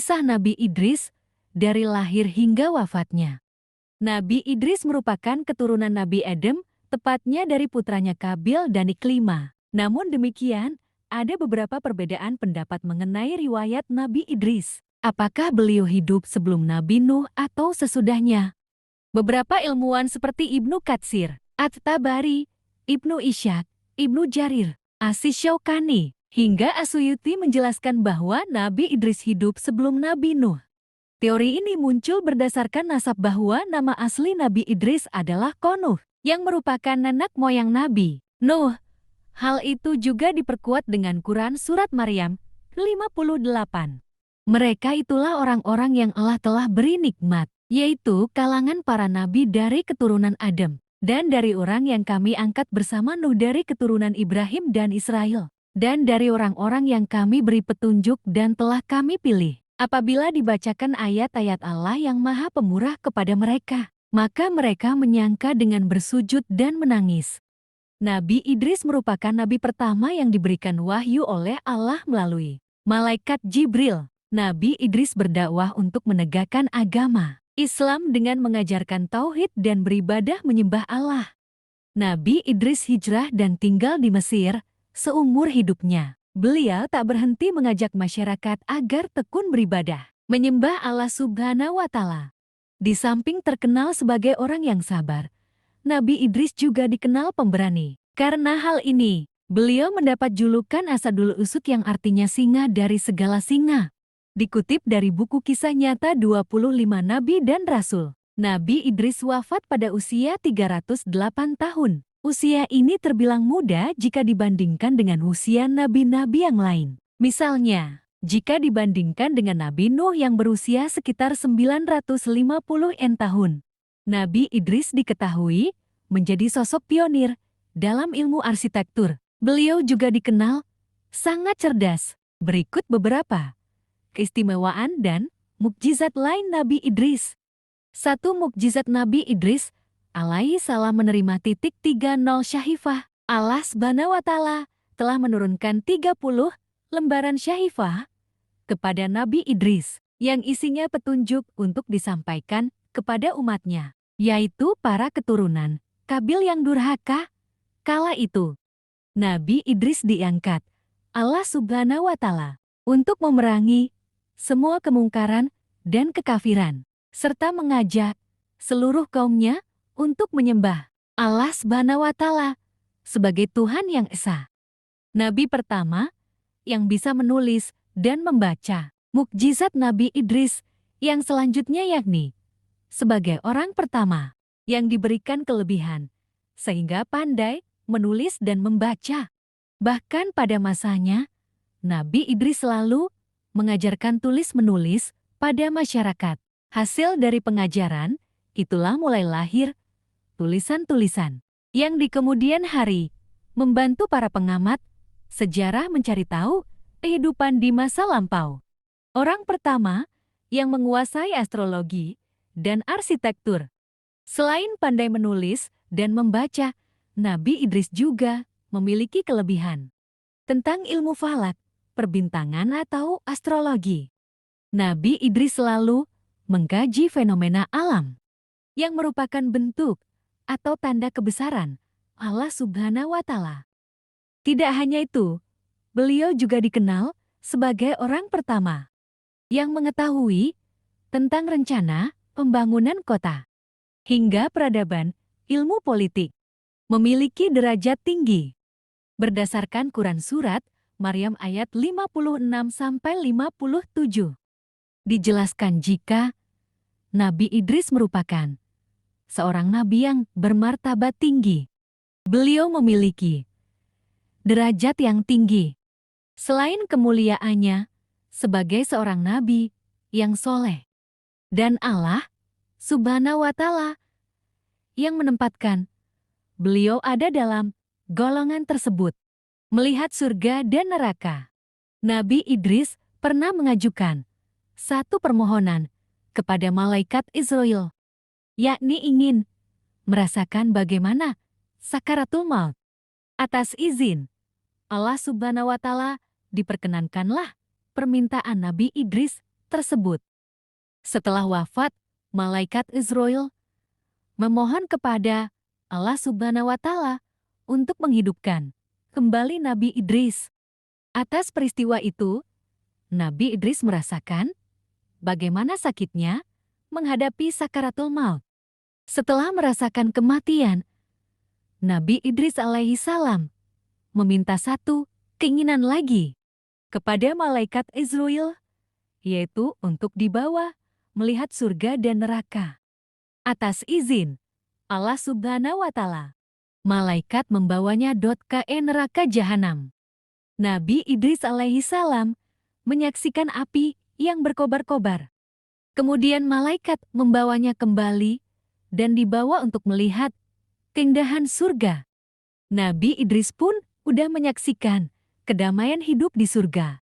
Kisah Nabi Idris dari lahir hingga wafatnya. Nabi Idris merupakan keturunan Nabi Adam, tepatnya dari putranya Kabil dan Iklima. Namun demikian, ada beberapa perbedaan pendapat mengenai riwayat Nabi Idris. Apakah beliau hidup sebelum Nabi Nuh atau sesudahnya? Beberapa ilmuwan seperti Ibnu Katsir, At-Tabari, Ibnu Ishaq, Ibnu Jarir, Asy-Syaukani, hingga Asyuti menjelaskan bahwa Nabi Idris hidup sebelum Nabi Nuh. Teori ini muncul berdasarkan nasab bahwa nama asli Nabi Idris adalah Konuh, yang merupakan nenek moyang Nabi Nuh. Hal itu juga diperkuat dengan Quran Surat Maryam 58. Mereka itulah orang-orang yang Allah telah beri nikmat, yaitu kalangan para nabi dari keturunan Adam, dan dari orang yang kami angkat bersama Nuh dari keturunan Ibrahim dan Israel, dan dari orang-orang yang kami beri petunjuk dan telah kami pilih. Apabila dibacakan ayat-ayat Allah yang Maha Pemurah kepada mereka, maka mereka menyangka dengan bersujud dan menangis. Nabi Idris merupakan nabi pertama yang diberikan wahyu oleh Allah melalui malaikat Jibril. Nabi Idris berdakwah untuk menegakkan agama Islam dengan mengajarkan tauhid dan beribadah menyembah Allah. Nabi Idris hijrah dan tinggal di Mesir seumur hidupnya. Beliau tak berhenti mengajak masyarakat agar tekun beribadah, menyembah Allah Subhanahu wa Ta'ala. Di samping terkenal sebagai orang yang sabar, Nabi Idris juga dikenal pemberani. Karena hal ini, beliau mendapat julukan Asadul Usud yang artinya singa dari segala singa. Dikutip dari buku Kisah Nyata 25 Nabi dan Rasul, Nabi Idris wafat pada usia 308 tahun. Usia ini terbilang muda jika dibandingkan dengan usia nabi-nabi yang lain. Misalnya, jika dibandingkan dengan Nabi Nuh yang berusia sekitar 950 tahun. Nabi Idris diketahui menjadi sosok pionir dalam ilmu arsitektur. Beliau juga dikenal sangat cerdas. Berikut beberapa keistimewaan dan mukjizat lain Nabi Idris. 1. Mukjizat Nabi Idris alaihi salam menerima 30 syahifah. Allah Subhanahu wa Ta'ala telah menurunkan 30 lembaran syahifah kepada Nabi Idris yang isinya petunjuk untuk disampaikan kepada umatnya, yaitu para keturunan Kabil yang durhaka. Kala itu, Nabi Idris diangkat Allah Subhanahu wa Ta'ala untuk memerangi semua kemungkaran dan kekafiran, serta mengajak seluruh kaumnya untuk menyembah Allah Subhanahu wa Ta'ala sebagai Tuhan yang esa. Nabi pertama yang bisa menulis dan membaca. Mukjizat Nabi Idris yang selanjutnya yakni sebagai orang pertama yang diberikan kelebihan sehingga pandai menulis dan membaca. Bahkan pada masanya, Nabi Idris selalu mengajarkan tulis-menulis pada masyarakat. Hasil dari pengajaran, itulah mulai lahir tulisan-tulisan yang di kemudian hari membantu para pengamat sejarah mencari tahu kehidupan di masa lampau. Orang pertama yang menguasai astrologi dan arsitektur. Selain pandai menulis dan membaca, Nabi Idris juga memiliki kelebihan tentang ilmu falak, perbintangan atau astrologi. Nabi Idris selalu mengkaji fenomena alam yang merupakan bentuk atau tanda kebesaran Allah Subhanahu wa Ta'ala. Tidak hanya itu, beliau juga dikenal sebagai orang pertama yang mengetahui tentang rencana pembangunan kota hingga peradaban ilmu politik. Memiliki derajat tinggi. Berdasarkan Quran Surat Maryam ayat 56-57. Dijelaskan jika Nabi Idris merupakan seorang nabi yang bermartabat tinggi. Beliau memiliki derajat yang tinggi. Selain kemuliaannya sebagai seorang nabi yang soleh, dan Allah Subhanahu wa Ta'ala yang menempatkan beliau ada dalam golongan tersebut. Melihat surga dan neraka, Nabi Idris pernah mengajukan satu permohonan kepada malaikat Israel, yakni ingin merasakan bagaimana sakaratul maut. Atas izin Allah Subhanahu wa Ta'ala diperkenankanlah permintaan Nabi Idris tersebut. Setelah wafat, malaikat Israel memohon kepada Allah Subhanahu wa Ta'ala untuk menghidupkan kembali Nabi Idris. Atas peristiwa itu, Nabi Idris merasakan bagaimana sakitnya menghadapi sakaratul maut. Setelah merasakan kematian, Nabi Idris alaihi salam meminta satu keinginan lagi kepada malaikat Israel, yaitu untuk dibawa melihat surga dan neraka. Atas izin Allah Subhanahu wa Ta'ala, malaikat membawanya ke neraka jahanam. Nabi Idris alaihi salam menyaksikan api yang berkobar-kobar. Kemudian malaikat membawanya kembali dan dibawa untuk melihat keindahan surga. Nabi Idris pun udah menyaksikan kedamaian hidup di surga.